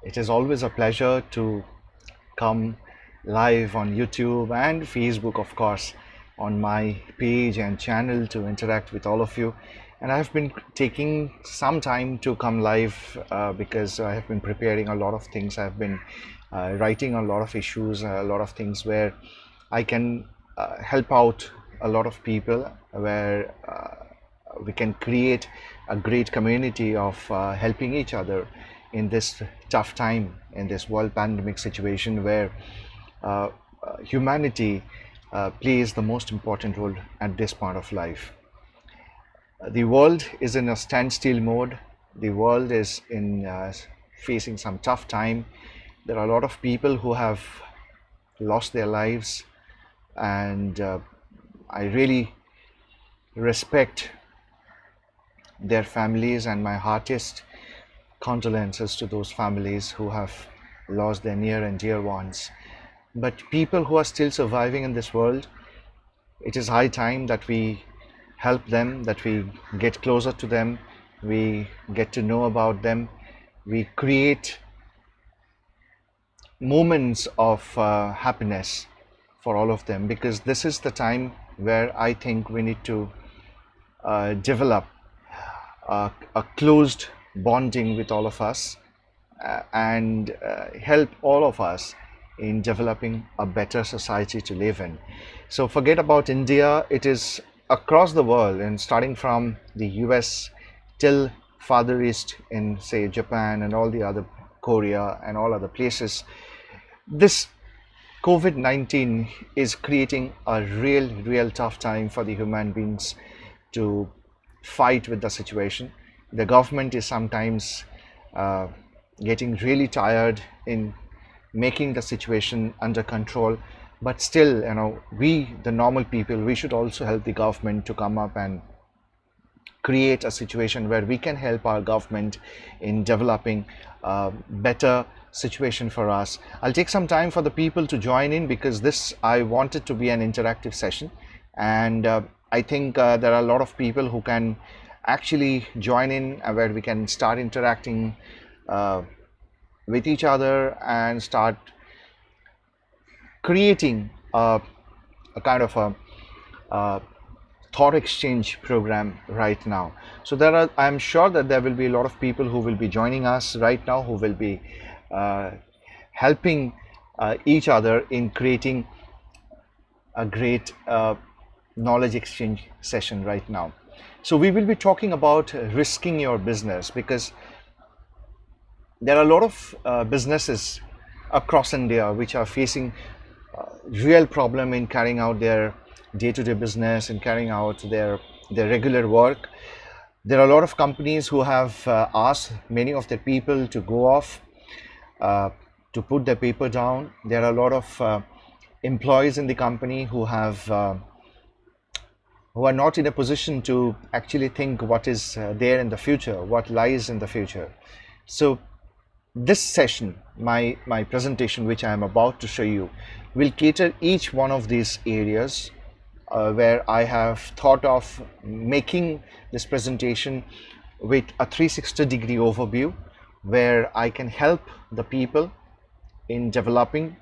It is always a pleasure to come live on YouTube and Facebook, of course, on my page and channel to interact with all of you. And I've been taking some time to come live because I have been preparing a lot of things. I've been writing a lot of issues, a lot of things where I can help out a lot of people, where we can create a great community of helping each other in this tough time, in this world pandemic situation where humanity plays the most important role at this part of life. The world is in a standstill mode. The world is in facing some tough time. There are a lot of people who have lost their lives, and I really respect their families, and my heartiest condolences to those families who have lost their near and dear ones. But people who are still surviving in this world, it is high time that we help them, that we get closer to them, we get to know about them, we create moments of happiness for all of them, because this is the time where I think we need to develop a closed bonding with all of us and help all of us in developing a better society to live in. So forget about India, it is across the world, and starting from the US till farther east in, say, Japan and all the other, Korea and all other places. This COVID-19 is creating a real tough time for the human beings to fight with the situation. The government is sometimes getting really tired in making the situation under control, but still, we, the normal people, we should also help the government to come up and create a situation where we can help our government in developing a better situation for us. I'll take some time for the people to join in, because this, I want it to be an interactive session, and I think there are a lot of people who can actually join in, where we can start interacting with each other and start creating a kind of a thought exchange program right now. So I'm sure that there will be a lot of people who will be joining us right now, who will be helping each other in creating a great knowledge exchange session right now. So we will be talking about risking your business, because there are a lot of businesses across India which are facing real problem in carrying out their day-to-day business and carrying out their regular work. There are a lot of companies who have asked many of their people to go off, to put their paper down. There are a lot of employees in the company who are not in a position to actually think what is there in the future, what lies in the future. So this session, my presentation, which I am about to show you, will cater each one of these areas where I have thought of making this presentation with a 360-degree overview, where I can help the people in developing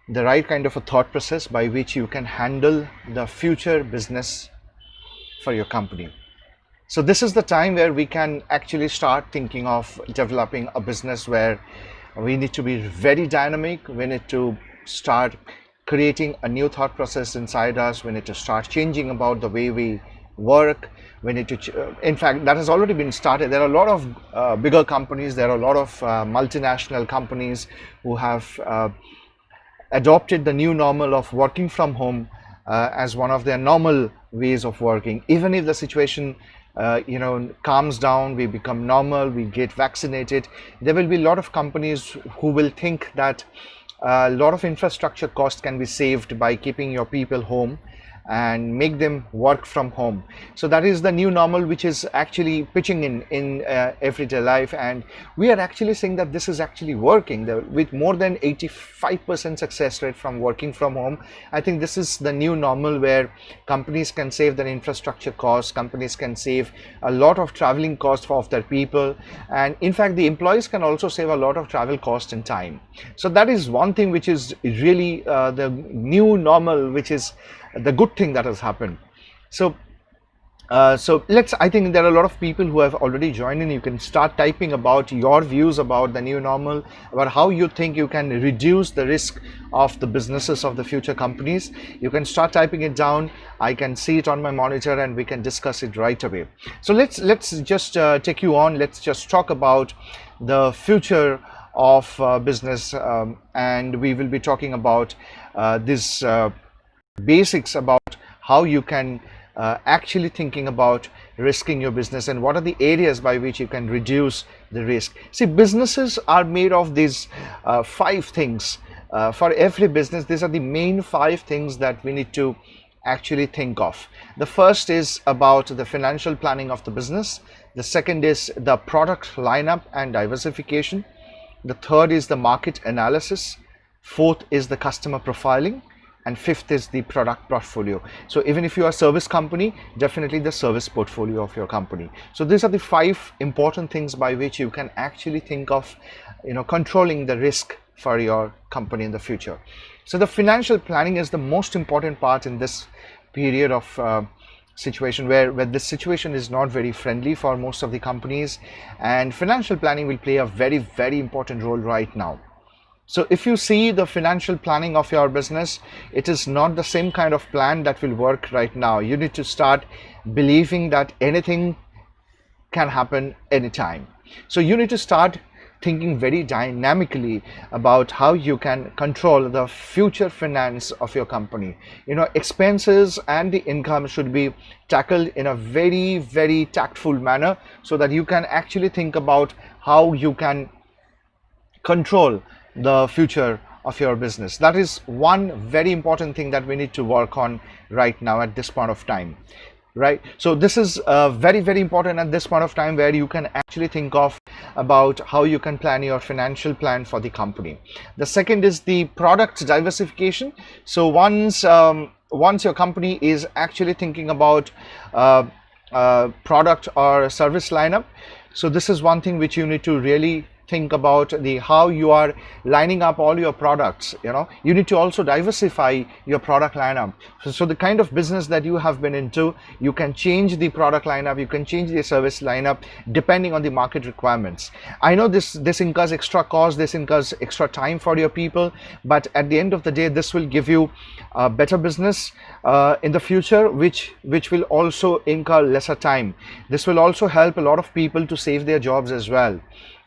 the right kind of a thought process by which you can handle the future business for your company. So this is the time where we can actually start thinking of developing a business where we need to be very dynamic. We need to start creating a new thought process inside us. We need to start changing about the way we work. We need to, in fact, that has already been started. There are a lot of bigger companies. There are a lot of multinational companies who have adopted the new normal of working from home as one of their normal ways of working. Even if the situation calms down, we become normal, we get vaccinated, there will be a lot of companies who will think that a lot of infrastructure cost can be saved by keeping your people home and make them work from home. So that is the new normal, which is actually pitching in everyday life, and we are actually saying that this is actually working with more than 85% success rate from working from home. I think this is the new normal where companies can save their infrastructure costs, companies can save a lot of traveling costs of their people, and in fact the employees can also save a lot of travel cost and time. So that is one thing which is really the new normal, which is the good thing that has happened. So I think there are a lot of people who have already joined in. You can start typing about your views about the new normal, about how you think you can reduce the risk of the businesses of the future companies. You can start typing it down. I can see it on my monitor and we can discuss it right away. So let's just take you on. Let's just talk about the future of business, and we will be talking about this basics about how you can actually thinking about risking your business and what are the areas by which you can reduce the risk. See, businesses are made of these 5 things. For every business, these are the main 5 things that we need to actually think of. The first is about the financial planning of the business. The second is the product lineup and diversification. The third is the market analysis. Fourth is the customer profiling. And fifth is the product portfolio. So even if you are a service company, definitely the service portfolio of your company. So these are the 5 important things by which you can actually think of, controlling the risk for your company in the future. So the financial planning is the most important part in this period of situation where this situation is not very friendly for most of the companies, and financial planning will play a very, very important role right now. So if you see the financial planning of your business, it is not the same kind of plan that will work right now. You need to start believing that anything can happen anytime. So you need to start thinking very dynamically about how you can control the future finance of your company. Expenses and the income should be tackled in a very, very tactful manner so that you can actually think about how you can control the future of your business. That is one very important thing that we need to work on right now at this point of time, right? So this is very, very important at this point of time, where you can actually think of about how you can plan your financial plan for the company. The second is the product diversification. So once your company is actually thinking about product or service lineup, so this is one thing which you need to really think about, how you are lining up all your products. You need to also diversify your product lineup. So the kind of business that you have been into, you can change the product lineup, you can change the service lineup depending on the market requirements. I know this incurs extra cost, this incurs extra time for your people, but at the end of the day, this will give you a better business in the future, which will also incur lesser time. This will also help a lot of people to save their jobs as well.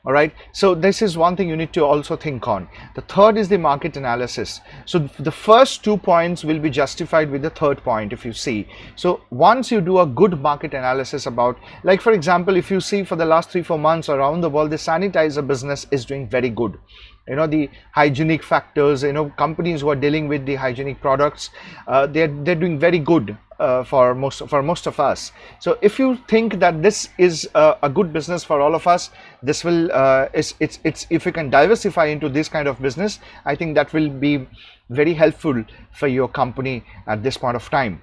All right, so this is one thing you need to also think on. The third is the market analysis. So the first 2 points will be justified with the third point, if you see. So once you do a good market analysis about, like for example, if you see for the last 3-4 months around the world, the sanitizer business is doing very good. The hygienic factors, companies who are dealing with the hygienic products, they're doing very good for most of us. So if you think that this is a good business for all of us, this will it's if you can diversify into this kind of business, I think that will be very helpful for your company at this point of time.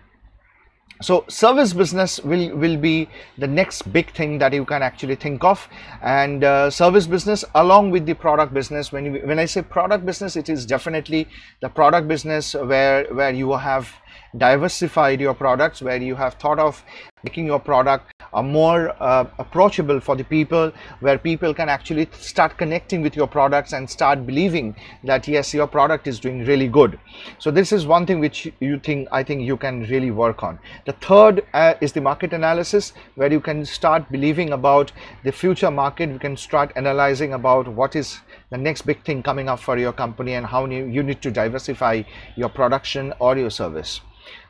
So service business will be the next big thing that you can actually think of, and service business along with the product business. When I say product business, it is definitely the product business where you have diversified your products, where you have thought of making your product more approachable for the people, where people can actually start connecting with your products and start believing that yes, your product is doing really good. So this is one thing which I think you can really work on. The third is the market analysis, where you can start believing about the future market. You can start analyzing about what is the next big thing coming up for your company and how you need to diversify your production or your service.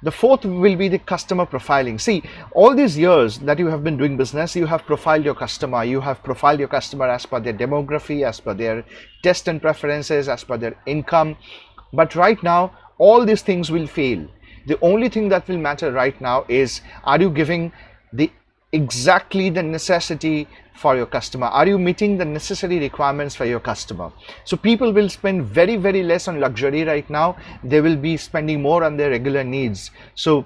The fourth will be the customer profiling. See, all these years that you have been doing business, you have profiled your customer. You have profiled your customer as per their demography, as per their taste and preferences, as per their income. But right now, all these things will fail. The only thing that will matter right now is, are you giving the exactly the necessity for your customer? Are you meeting the necessary requirements for your customer? So people will spend very less on luxury right now. They will be spending more on their regular needs. So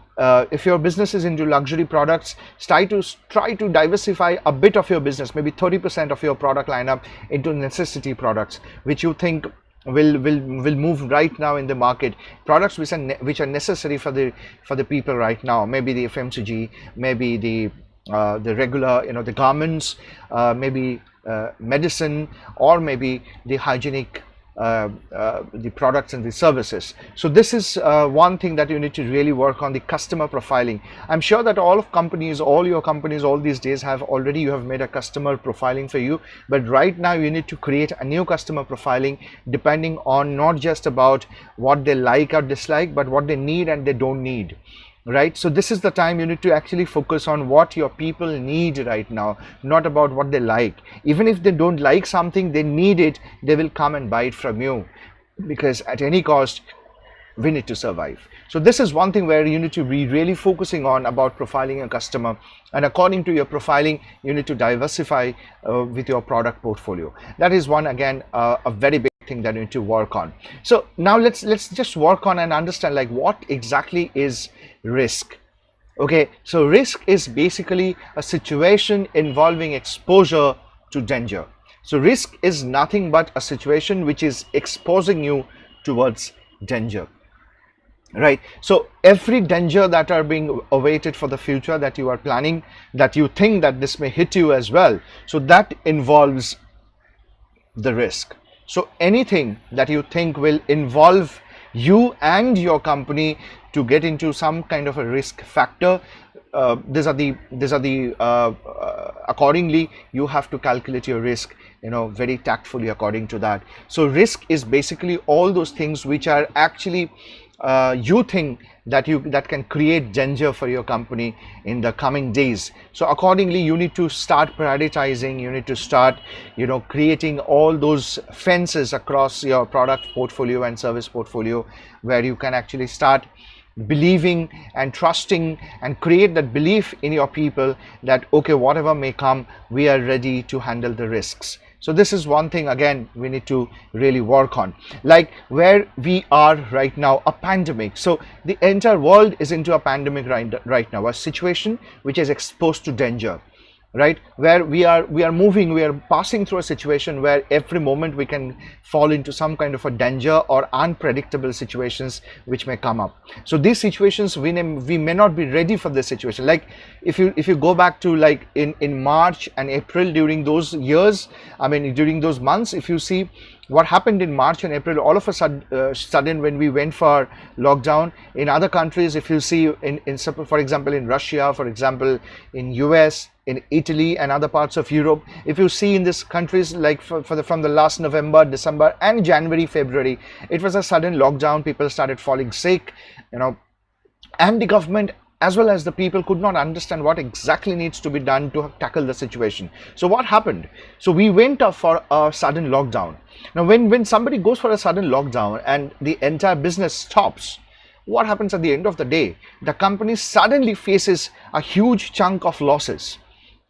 if your business is into luxury products, try to diversify a bit of your business, maybe 30% of your product lineup into necessity products, which you think will move right now in the market, products which are necessary for the people right now. Maybe the FMCG, maybe the regular, the garments, maybe medicine, or maybe the hygienic, the products and the services. So this is one thing that you need to really work on, the customer profiling. I'm sure that all your companies all these days you have made a customer profiling for you, but right now you need to create a new customer profiling depending on not just about what they like or dislike, but what they need and they don't need. Right? So this is the time you need to actually focus on what your people need right now, not about what they like. Even if they don't like something, they need it, they will come and buy it from you, because at any cost we need to survive. So this is one thing where you need to be really focusing on about profiling a customer, and according to your profiling you need to diversify with your product portfolio. That is one, again, a very big thing that you need to work on. So now let's just work on and understand, like, what exactly is risk. Okay, so risk is basically a situation involving exposure to danger. So risk is nothing but a situation which is exposing you towards danger, right? So every danger that are being awaited for the future, that you are planning, that you think that this may hit you as well, so that involves the risk. So anything that you think will involve you and your company to get into some kind of a risk factor, accordingly you have to calculate your risk, very tactfully according to that. So risk is basically all those things which are actually you think that can create danger for your company in the coming days. So accordingly you need to start prioritizing, you need to start creating all those fences across your product portfolio and service portfolio, where you can actually start believing and trusting and create that belief in your people that, okay, whatever may come, we are ready to handle the risks. So this is one thing, again, we need to really work on. Like where we are right now, a pandemic. So the entire world is into a pandemic right now, a situation which is exposed to danger, right? Where we are passing through a situation where every moment we can fall into some kind of a danger or unpredictable situations which may come up. So these situations, we may not be ready for this situation. Like if you go back to like in March and April, during those years, during those months, if you see what happened in March and April, all of a sudden when we went for lockdown in other countries, if you see for example in Russia, for example in US, in Italy and other parts of Europe, if you see in these countries, like from the last November, December and January, February, it was a sudden lockdown. People started falling sick, and the government as well as the people could not understand what exactly needs to be done to tackle the situation. So what happened? So we went up for a sudden lockdown. Now when somebody goes for a sudden lockdown and the entire business stops, what happens at the end of the day? The company suddenly faces a huge chunk of losses,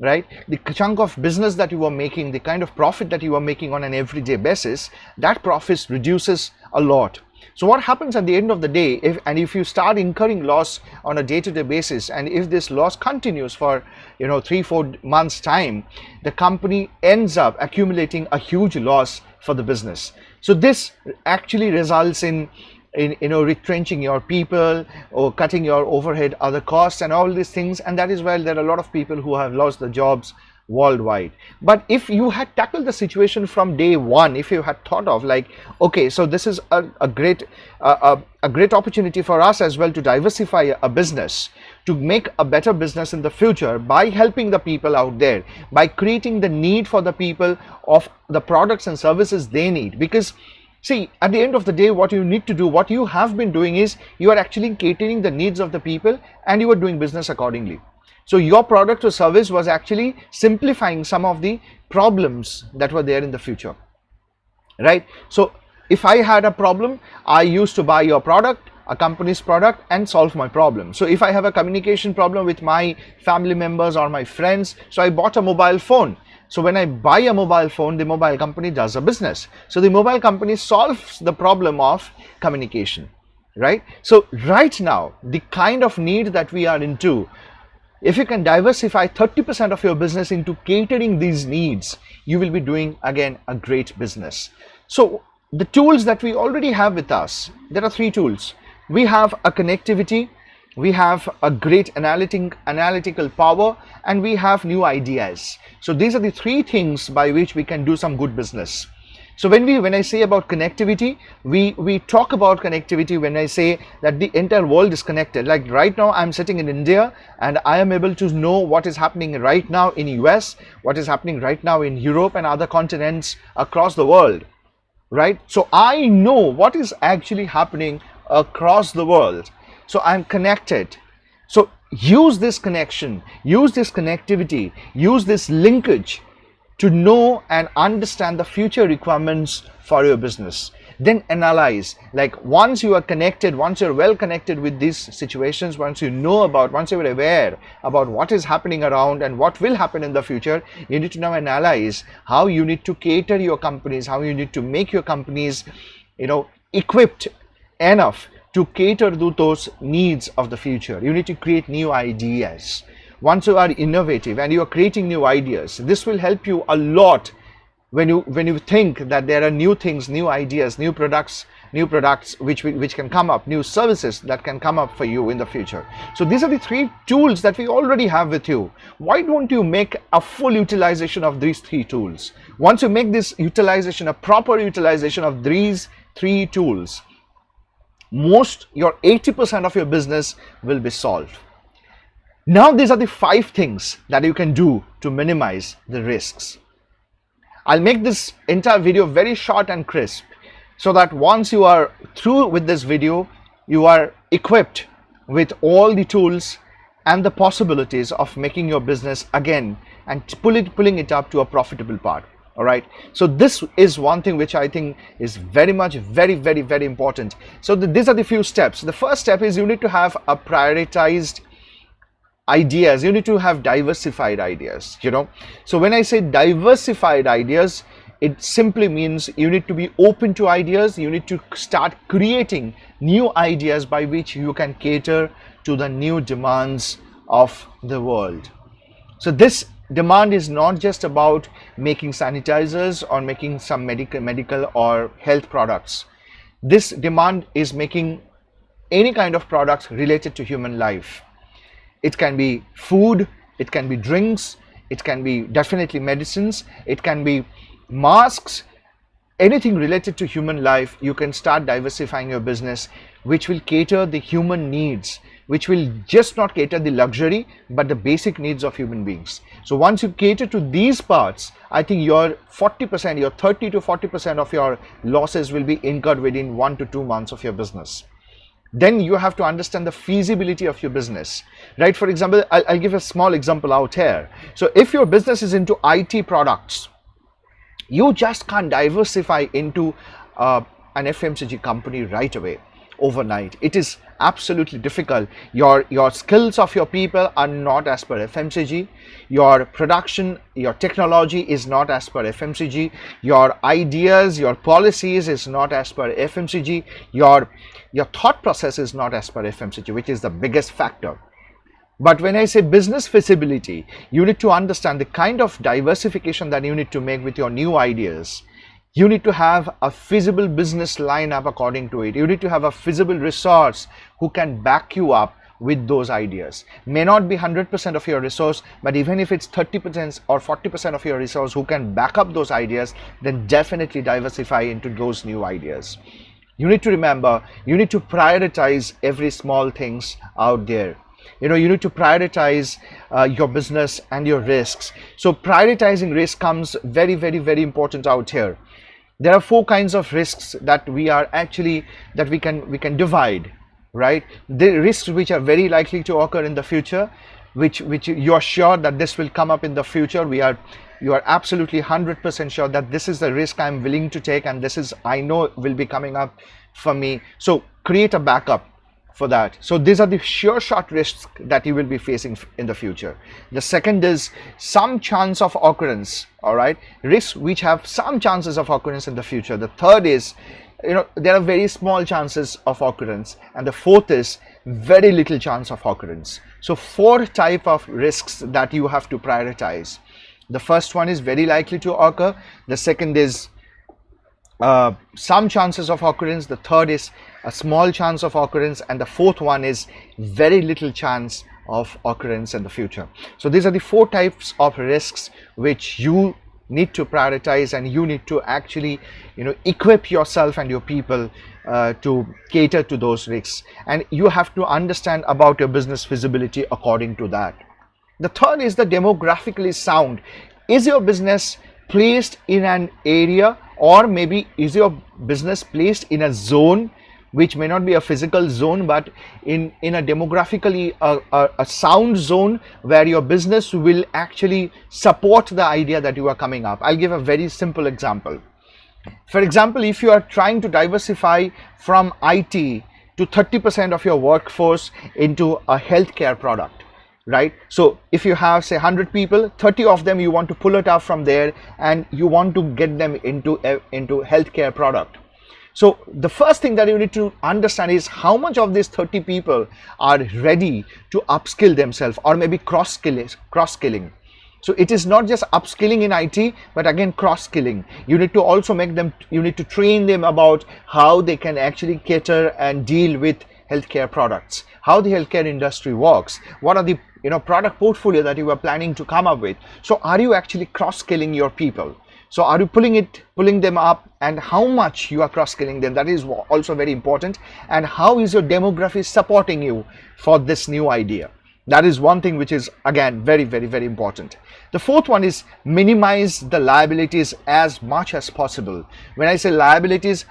right? The chunk of business that you were making, the kind of profit that you were making on an everyday basis, that profit reduces a lot. So what happens at the end of the day, if you start incurring loss on a day-to-day basis, and if this loss continues for 3-4 months time, the company ends up accumulating a huge loss for the business. So this actually results in retrenching your people or cutting your overhead, other costs and all these things, and that is why there are a lot of people who have lost their jobs worldwide. But if you had tackled the situation from day one, if you had thought of like, okay, so this is a great opportunity for us as well to diversify a business, to make a better business in the future by helping the people out there, by creating the need for the people of the products and services they need. Because see, at the end of the day, what you need to do, what you have been doing is you are actually catering the needs of the people and you are doing business accordingly. So your product or service was actually simplifying some of the problems that were there in the future, right? So if I had a problem, I used to buy your product, a company's product and solve my problem. So if I have a communication problem with my family members or my friends, so I bought a mobile phone. So when I buy a mobile phone, the mobile company does a business. So the mobile company solves the problem of communication, right? So right now, the kind of need that we are into, if you can diversify 30% of your business into catering these needs, you will be doing again a great business. So the tools that we already have with us, there are 3 tools. We have a connectivity, we have a great analytical power, and we have new ideas. So these are the 3 things by which we can do some good business. So when I say about connectivity, we talk about connectivity when I say that the entire world is connected. Like right now, I'm sitting in India and I am able to know what is happening right now in US, what is happening right now in Europe and other continents across the world, right? So I know what is actually happening across the world. So I'm connected. So use this connection, use this connectivity, use this linkage to know and understand the future requirements for your business. Then analyze, like once you are connected, once you're well connected with these situations, once you're aware about what is happening around and what will happen in the future, you need to now analyze how you need to cater your companies, how you need to make your companies, equipped enough to cater to those needs of the future. You need to create new ideas. Once you are innovative and you are creating new ideas, this will help you a lot when you think that there are new things, new ideas, new products which can come up, new services that can come up for you in the future. So these are the 3 tools that we already have with you. Why don't you make a full utilization of these 3 tools? Once you make this utilization, a proper utilization of these 3 tools, your 80% of your business will be solved. Now these are the 5 things that you can do to minimize the risks. I'll make this entire video very short and crisp so that once you are through with this video, you are equipped with all the tools and the possibilities of making your business again and pulling it up to a profitable part. All right. So this is one thing which I think is very important. So these are the few steps. The first step is you need to have a prioritized ideas. You need to have diversified ideas, So when I say diversified ideas, it simply means you need to be open to ideas. You need to start creating new ideas by which you can cater to the new demands of the world. So this demand is not just about making sanitizers or making some medical or health products. This demand is making any kind of products related to human life. It can be food, it can be drinks, it can be definitely medicines, it can be masks, anything related to human life. You can start diversifying your business, which will cater the human needs, which will just not cater the luxury, but the basic needs of human beings. So once you cater to these parts, I think your 40%, your 30 to 40% of your losses will be incurred within 1 to 2 months of your business. Then you have to understand the feasibility of your business, right? For example, I'll give a small example out here. So if your business is into IT products, you just can't diversify into an FMCG company right away, overnight. It is absolutely difficult. Your skills of your people are not as per FMCG. Your production, your technology is not as per FMCG. Your ideas, your policies is not as per FMCG. Your thought process is not as per FMCG, which is the biggest factor. But when I say business feasibility, you need to understand the kind of diversification that you need to make with your new ideas. You need to have a feasible business lineup according to it. You need to have a feasible resource who can back you up with those ideas. May not be 100% of your resource, but even if it's 30% or 40% of your resource who can back up those ideas, then definitely diversify into those new ideas. You need to remember, you need to prioritize every small things out there. You need to prioritize your business and your risks. So prioritizing risk comes very important out here. There are 4 kinds of risks that we can divide, right? The risks which are very likely to occur in the future, which you are sure that this will come up in the future. You are absolutely 100% sure that this is the risk I'm willing to take, and this is, I know, will be coming up for me. So create a backup. for that. So these are the sure shot risks that you will be facing in the future. The second is some chance of occurrence, all right, risks which have some chances of occurrence in the future. The third is, there are very small chances of occurrence, and the fourth is very little chance of occurrence. So four type of risks that you have to prioritize. The first one is very likely to occur. The second is some chances of occurrence. The third is a small chance of occurrence, and the fourth one is very little chance of occurrence in the future. So these are the four types of risks which you need to prioritize, and you need to actually equip yourself and your people to cater to those risks, and you have to understand about your business feasibility according to that. The third is the demographically sound. Is your business placed in an area, or maybe is your business placed in a zone which may not be a physical zone, but in a demographically a sound zone where your business will actually support the idea that you are coming up. I'll give a very simple example. For example, if you are trying to diversify from IT to 30% of your workforce into a healthcare product, right? So if you have say 100 people, 30 of them you want to pull it out from there and you want to get them into healthcare product. So the first thing that you need to understand is how much of these 30 people are ready to upskill themselves, or maybe cross-skilling. So it is not just upskilling in IT, but again cross-skilling. You need to also you need to train them about how they can actually cater and deal with healthcare products, how the healthcare industry works, what are the product portfolio that you are planning to come up with. So are you actually cross-skilling your people? So are you pulling them up, and how much you are cross-skilling them? That is also very important. And how is your demography supporting you for this new idea? That is one thing which is again very, very, very important. The fourth one is minimize the liabilities as much as possible. When I say liabilities,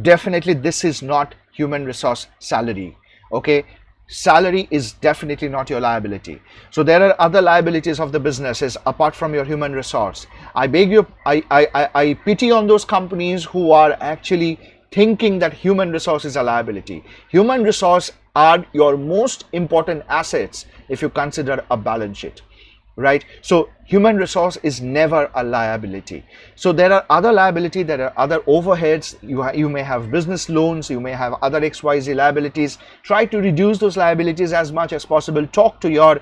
definitely this is not human resource salary. Okay. Salary is definitely not your liability. So there are other liabilities of the businesses apart from your human resource. I beg you, I pity on those companies who are actually thinking that human resource is a liability. Human resource are your most important assets if you consider a balance sheet, right? So human resource is never a liability. So there are other liability, there are other overheads. You may have business loans, you may have other XYZ liabilities. Try to reduce those liabilities as much as possible. Talk to your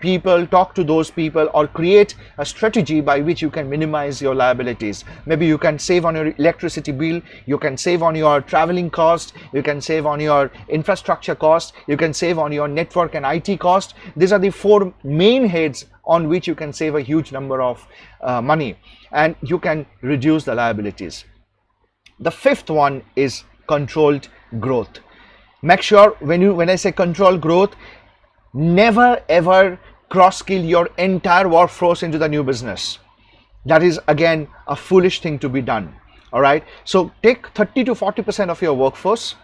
people, talk to those people, or create a strategy by which you can minimize your liabilities. Maybe you can save on your electricity bill, you can save on your traveling cost, you can save on your infrastructure cost, you can save on your network and IT cost. These are the four main heads on which you can save a huge number of money, and you can reduce the liabilities. The fifth one is controlled growth. Make sure when I say control growth, never ever cross-skill your entire workforce into the new business. That is again a foolish thing to be done. All right. So take 30 to 40% of your workforce,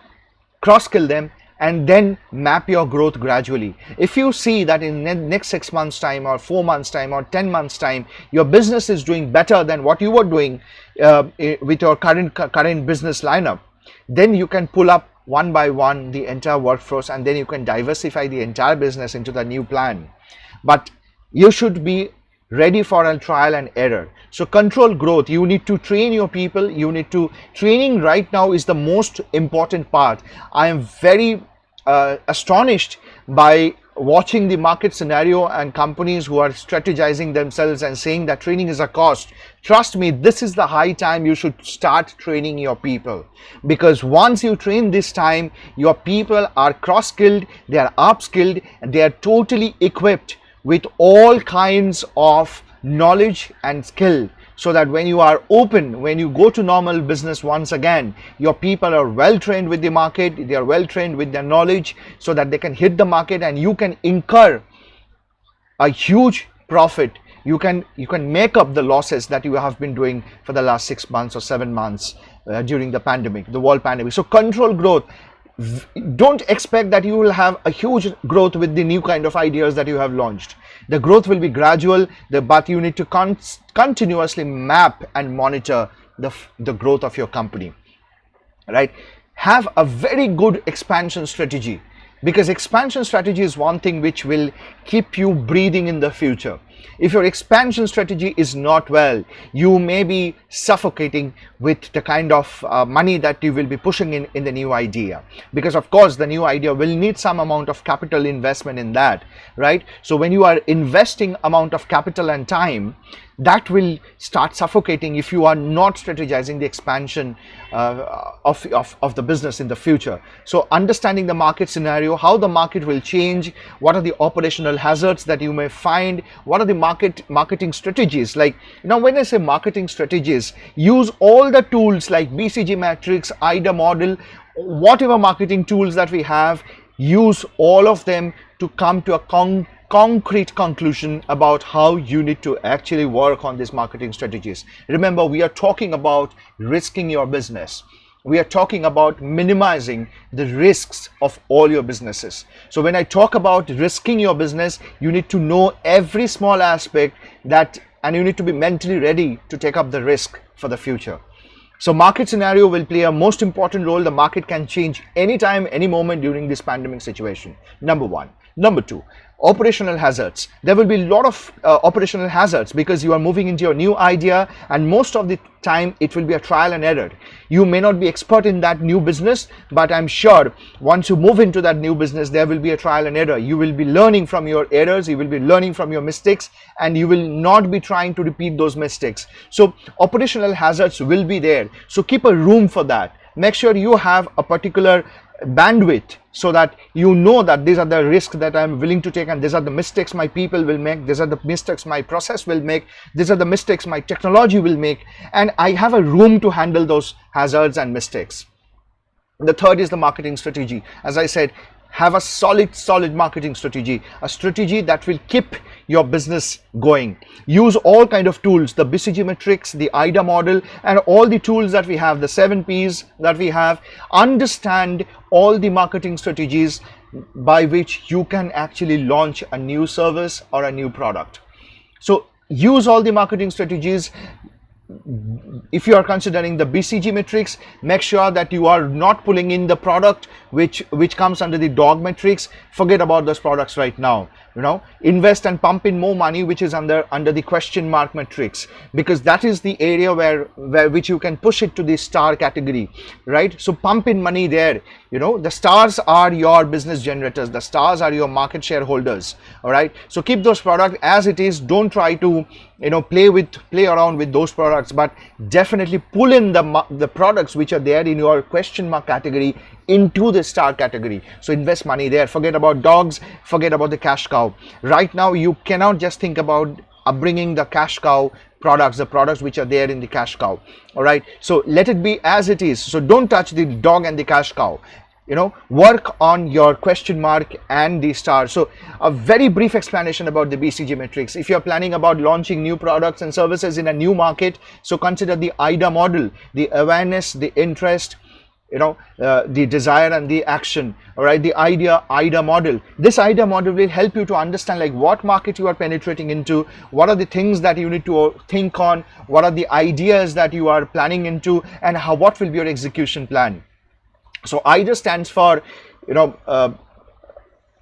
cross-skill them, and then map your growth gradually. If you see that in the next 6 months time, or 4 months time, or 10 months time, your business is doing better than what you were doing with your current business lineup, then you can pull up one by one the entire workforce, and then you can diversify the entire business into the new plan. But you should be ready for a trial and error. So control growth. You need to train your people. Training right now is the most important part. I am very astonished by watching the market scenario and companies who are strategizing themselves and saying that training is a cost. Trust me, this is the high time you should start training your people, because once you train this time, your people are cross-skilled, they are upskilled, and they are totally equipped with all kinds of knowledge and skill, so that when you are open, when you go to normal business once again, your people are well trained with the market, they are well trained with their knowledge, so that they can hit the market and you can incur a huge profit. You can make up the losses that you have been doing for the last 6 months or 7 months during the pandemic, the world pandemic. So control growth. Don't expect that you will have a huge growth with the new kind of ideas that you have launched. The growth will be gradual, but you need to continuously map and monitor the growth of your company, right? have a very good expansion strategy, because expansion strategy is one thing which will keep you breathing in the future. If your expansion strategy is not well, you may be suffocating with the kind of money that you will be pushing in the new idea, because of course the new idea will need some amount of capital investment in that, right? So when you are investing amount of capital and time, that will start suffocating if you are not strategizing the expansion of the business in the future. So understanding the market scenario, how the market will change, what are the operational hazards that you may find, what are the marketing strategies. Like, now when I say marketing strategies, use all the tools like BCG matrix, IDA model, whatever marketing tools that we have, use all of them to come to a concrete conclusion about how you need to actually work on these marketing strategies. Remember, we are talking about risking your business. We are talking about minimizing the risks of all your businesses. So when I talk about risking your business, you need to know every small aspect and you need to be mentally ready to take up the risk for the future. So market scenario will play a most important role. The market can change anytime, any moment during this pandemic situation. Number one. Number two, operational hazards. There will be a lot of operational hazards because you are moving into your new idea, and most of the time it will be a trial and error. You may not be expert in that new business, but I'm sure once you move into that new business, there will be a trial and error. You will be learning from your errors, you will be learning from your mistakes, and you will not be trying to repeat those mistakes. So operational hazards will be there. So keep a room for that. Make sure you have a particular bandwidth so that you know that these are the risks that I'm willing to take, and these are the mistakes my people will make, these are the mistakes my process will make, these are the mistakes my technology will make, and I have a room to handle those hazards and mistakes. The third is the marketing strategy. As I said, have a solid marketing strategy, a strategy that will keep your business going. Use all kind of tools, the BCG matrix, the IDA model, and all the tools that we have, the 7 P's that we have. Understand all the marketing strategies by which you can actually launch a new service or a new product. So use all the marketing strategies. If you are considering the BCG matrix, make sure that you are not pulling in the product which comes under the dog matrix. Forget about those products right now. Invest and pump in more money which is under the question mark matrix, because that is the area where which you can push it to the star category, right? So pump in money there. The stars are your business generators, the stars are your market shareholders. All right, so keep those products as it is. Don't try to play around with those products, but definitely pull in the products which are there in your question mark category into the star category. So invest money there. Forget about dogs, forget about the cash cow. Right now you cannot just think about bringing the cash cow products, the products which are there in the cash cow. All right, so let it be as it is. So don't touch the dog and the cash cow. Work on your question mark and the star. So a very brief explanation about the BCG matrix. If you're planning about launching new products and services in a new market, so consider the IDA model, the awareness, the interest, the desire and the action. All right, the IDA model. This IDA model will help you to understand like what market you are penetrating into, what are the things that you need to think on, what are the ideas that you are planning into, and what will be your execution plan. So IDA stands for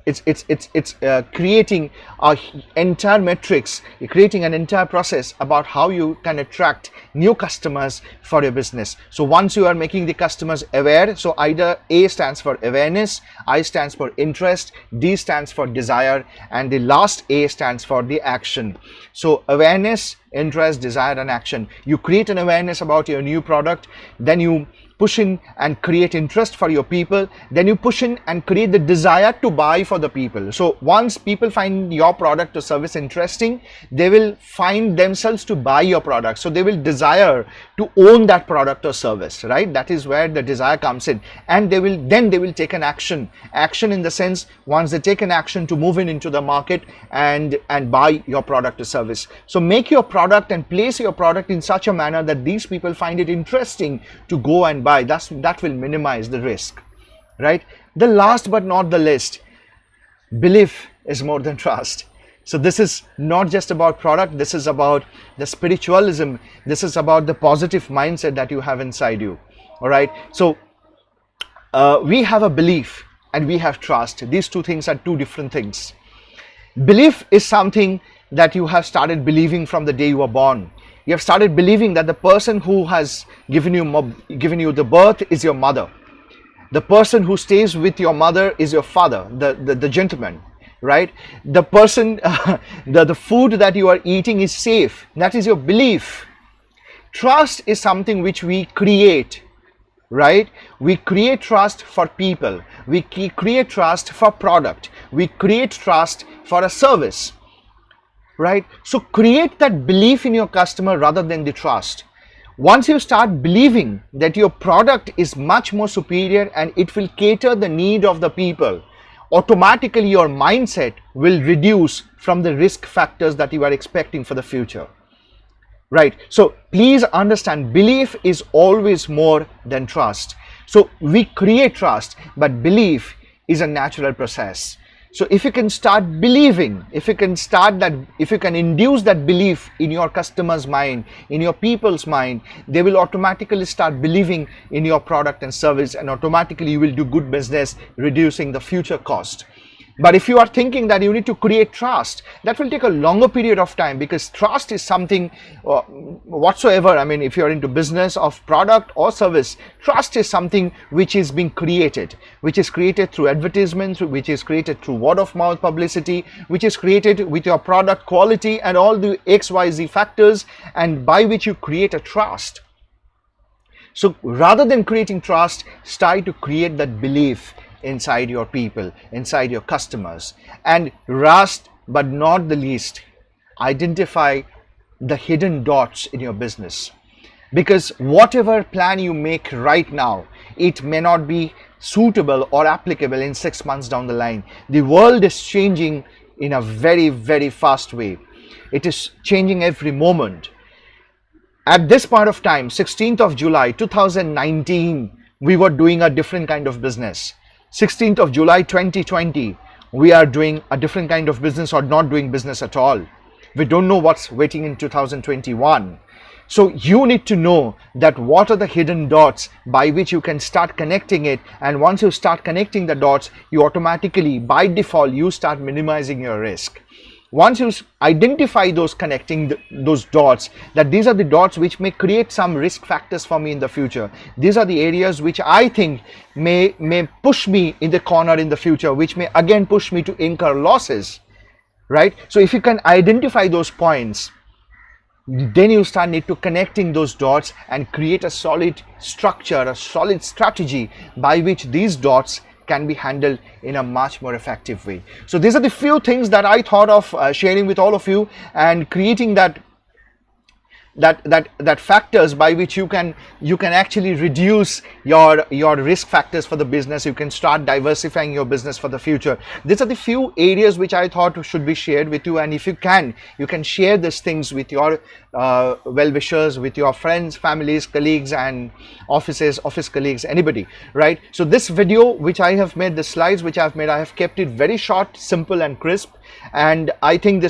it's creating an entire matrix, creating an entire process about how you can attract new customers for your business. So once you are making the customers aware, so IDA, A stands for awareness, I stands for interest, D stands for desire, and the last A stands for the action. So awareness, interest, desire, and action. You create an awareness about your new product, then you push in and create interest for your people, then you push in and create the desire to buy for the people. So once people find your product or service interesting, they will find themselves to buy your product. So they will desire to own that product or service, right? That is where the desire comes in, and they will take an action in the sense, once they take an action to move into the market and buy your product or service. So make your product and place your product in such a manner that these people find it interesting to go and buy. That will minimize the risk, right? The last but not the least, belief is more than trust. So this is not just about product, this is about the spiritualism, this is about the positive mindset that you have inside you. All right, so We have a belief and we have trust. These two things are two different things. Belief is something that you have started believing from the day you were born. You have started believing that the person who has given you the birth is your mother. The person who stays with your mother is your father, the gentleman, right? The person, the food that you are eating is safe. That is your belief. Trust is something which we create, right? We create trust for people. We create trust for product. We create trust for a service, right? So create that belief in your customer rather than the trust. Once you start believing that your product is much more superior and it will cater the need of the people, automatically your mindset will reduce from the risk factors that you are expecting for the future. Right? So please understand, belief is always more than trust. So we create trust, but belief is a natural process. So if you can start believing, if you can induce that belief in your customer's mind, in your people's mind, they will automatically start believing in your product and service, and automatically you will do good business, reducing the future cost. But if you are thinking that you need to create trust, that will take a longer period of time, because trust is something whatsoever. I mean, if you are into business of product or service, trust is something which is being created, which is created through advertisements, which is created through word of mouth publicity, which is created with your product quality and all the XYZ factors, and by which you create a trust. So rather than creating trust, try to create that belief inside your people, inside your customers. And last but not the least, identify the hidden dots in your business, because whatever plan you make right now, it may not be suitable or applicable in 6 months down the line. The world is changing in a very, very fast way. It is changing every moment. At this point of time, 16th of July 2019, we were doing a different kind of business. 16th of July 2020, we are doing a different kind of business, or not doing business at all. We don't know what's waiting in 2021. So you need to know that what are the hidden dots by which you can start connecting it. And once you start connecting the dots, you automatically, by default, you start minimizing your risk. Once you identify those those dots, that these are the dots which may create some risk factors for me in the future. These are the areas which I think may push me in the corner in the future, which may again push me to incur losses, right? So if you can identify those points, then you need to connecting those dots and create a solid structure, a solid strategy by which these dots can be handled in a much more effective way. So these are the few things that I thought of sharing with all of you, and creating that factors by which you can actually reduce your risk factors for the business. You can start diversifying your business for the future. These are the few areas which I thought should be shared with you, and if you can share these things with your well-wishers, with your friends, families, colleagues, and office colleagues, anybody, right? So this video which I have made, the slides which I have made, I have kept it very short, simple and crisp, and I think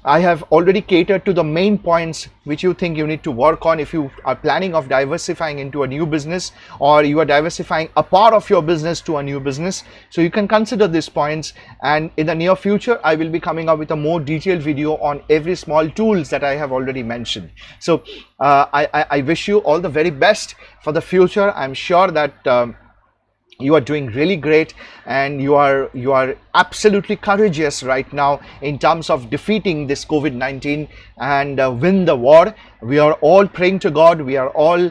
I have already catered to the main points which you think you need to work on if you are planning of diversifying into a new business, or you are diversifying a part of your business to a new business. So you can consider these points, and in the near future I will be coming up with a more detailed video on every small tools that I have already mentioned. So I wish you all the very best for the future. I'm sure that you are doing really great, and you are absolutely courageous right now in terms of defeating this COVID-19 and win the war. We are all praying to God. We are all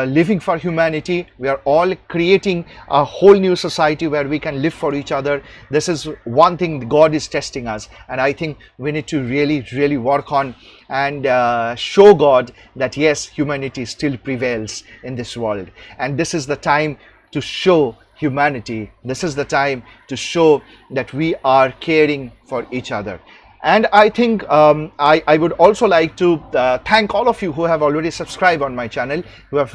living for humanity. We are all creating a whole new society where we can live for each other. This is one thing God is testing us, and I think we need to really work on and show God that yes, humanity still prevails in this world. And this is the time to show humanity. This is the time to show that we are caring for each other. And I think I would also like to thank all of you who have already subscribed on my channel.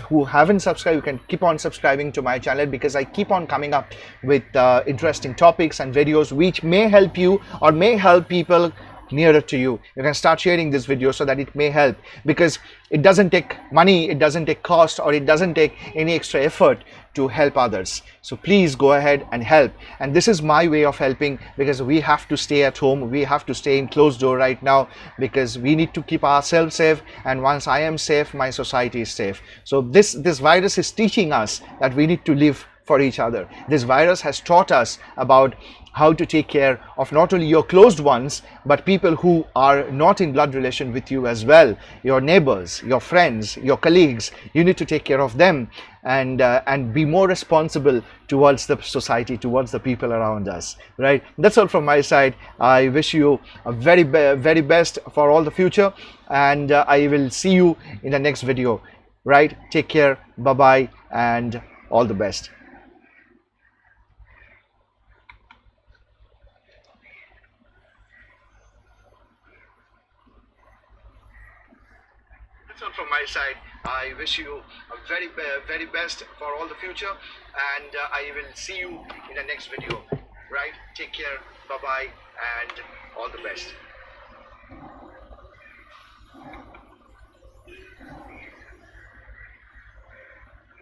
Who haven't subscribed, you can keep on subscribing to my channel, because I keep on coming up with interesting topics and videos which may help you or may help people nearer to you. You can start sharing this video so that it may help, because it doesn't take money, it doesn't take cost, or it doesn't take any extra effort to help others. So please go ahead and help. And this is my way of helping, because we have to stay at home, we have to stay in closed door right now, because we need to keep ourselves safe, and once I am safe, my society is safe. So this virus is teaching us that we need to live for each other. This virus has taught us about how to take care of not only your closed ones, but people who are not in blood relation with you as well. Your neighbors, your friends, your colleagues, you need to take care of them, and be more responsible towards the society, towards the people around us, right? That's all from my side. I wish you a very best for all the future, and I will see you in the next video, right? Take care, bye bye, and all the best. That's all from my side. I wish you a very best for all the future, and I will see you in the next video, right? Take care, bye bye, and all the best.